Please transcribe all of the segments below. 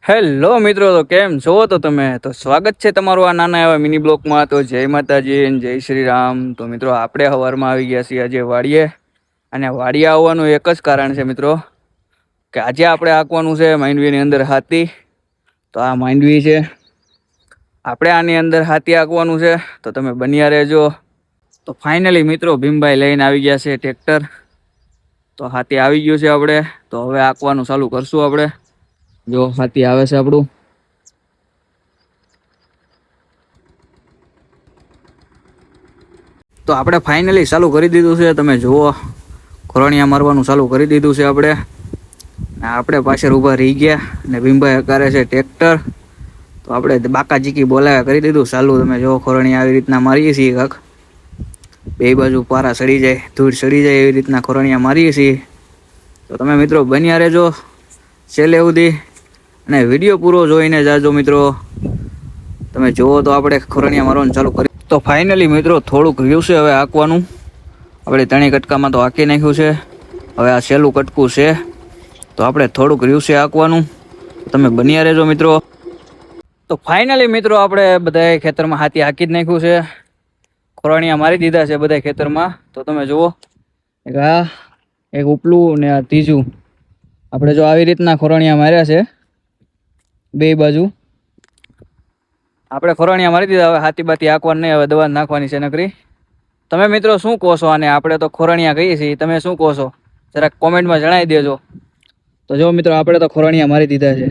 Hello મિત્રો, તો કેમ છો? તો તમે તો સ્વાગત છે તમારું આ નાના એવા મિની બ્લોકમાં. તો જય માતાજી અને જય શ્રી રામ. તો મિત્રો આપણે સવારમાં આવી ગયા છીએ આજે વાડીએ. અને વાડીએ આવવાનું એક જ કારણ છે મિત્રો, કે આજે આપણે આંકવાનું છે માંડવીની અંદર હાથી. તો આ માંડવી છે, આપણે આની અંદર હાથી આંકવાનું છે. તો તમે બન્યા રહેજો. તો ફાઇનલી મિત્રો ભીમભાઈ લઈને આવી ગયા છે ટ્રેક્ટર. તો હાથી આવી ગયું છે આપણે. તો હવે આંકવાનું ચાલુ કરશું આપણે. જો હાથી આવે છે આપણું. તો આપણે ફાઇનલી ચાલુ કરી દીધું છે. તમે જુઓ, ખોરણિયા મારવાનું ચાલુ કરી દીધું છે આપણે પાછળ ઊભા રહી ગયા અને ભીમભાઈ હકારે છે ટ્રેક્ટર. તો આપણે બાકા ચીકી બોલાવ્યા કરી દીધું ચાલુ. તમે જો ખોરણિયા આવી રીતના મારીએ છીએ, કાંક બે બાજુ પારા સડી જાય, ધૂળ સડી જાય એવી રીતના ખોરણિયા મારીએ છીએ. તો તમે મિત્રો બન્યા રહેજો છેલ્લે સુધી અને વિડીયો પૂરો જોઈને જાજો મિત્રો. તમે જુઓ તો આપણે ખોરણિયા મારવાનું ચાલુ કરી. તો ફાઇનલી મિત્રો થોડુંક રહ્યું છે હવે આંકવાનું. આપણે ત્રણેય કટકામાં તો આંકી નાખ્યું છે. હવે આ છેલ્લું કટકું છે, તો આપણે થોડુંક રહ્યું છે આંકવાનું. તમે બન્યા રહેજો મિત્રો. તો ફાઇનલી મિત્રો આપણે બધા ખેતરમાં હાથી હાંકી જ નાખ્યું છે. ખોરણિયા મારી દીધા છે બધા ખેતરમાં. તો તમે જુઓ, એક આ, એક ઉપલું ને આ ત્રીજું. આપણે જો આવી રીતના ખોરણિયા માર્યા છે બે બાજુ. આપણે ખોરણિયા મારી દીધા. હવે હાથી બાથી આંકવાનું નહીં, હવે દવા નાખવાની છે નકરી. તમે મિત્રો શું કહો છો આને? આપણે તો ખોરણિયા કહીએ છીએ, તમે શું કહો છો જરાક કોમેન્ટમાં જણાવી દેજો. તો જો મિત્રો આપણે તો ખોરણિયા મારી દીધા છે.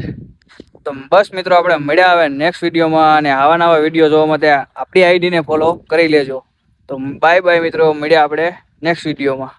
તો બસ મિત્રો આપણે મળ્યા હવે નેક્સ્ટ વિડીયોમાં. અને આવા નવા વિડીયો જોવા માટે આપણી આઈડીને ફોલો કરી લેજો. તો બાય બાય મિત્રો, મળ્યા આપણે નેક્સ્ટ વિડીયોમાં.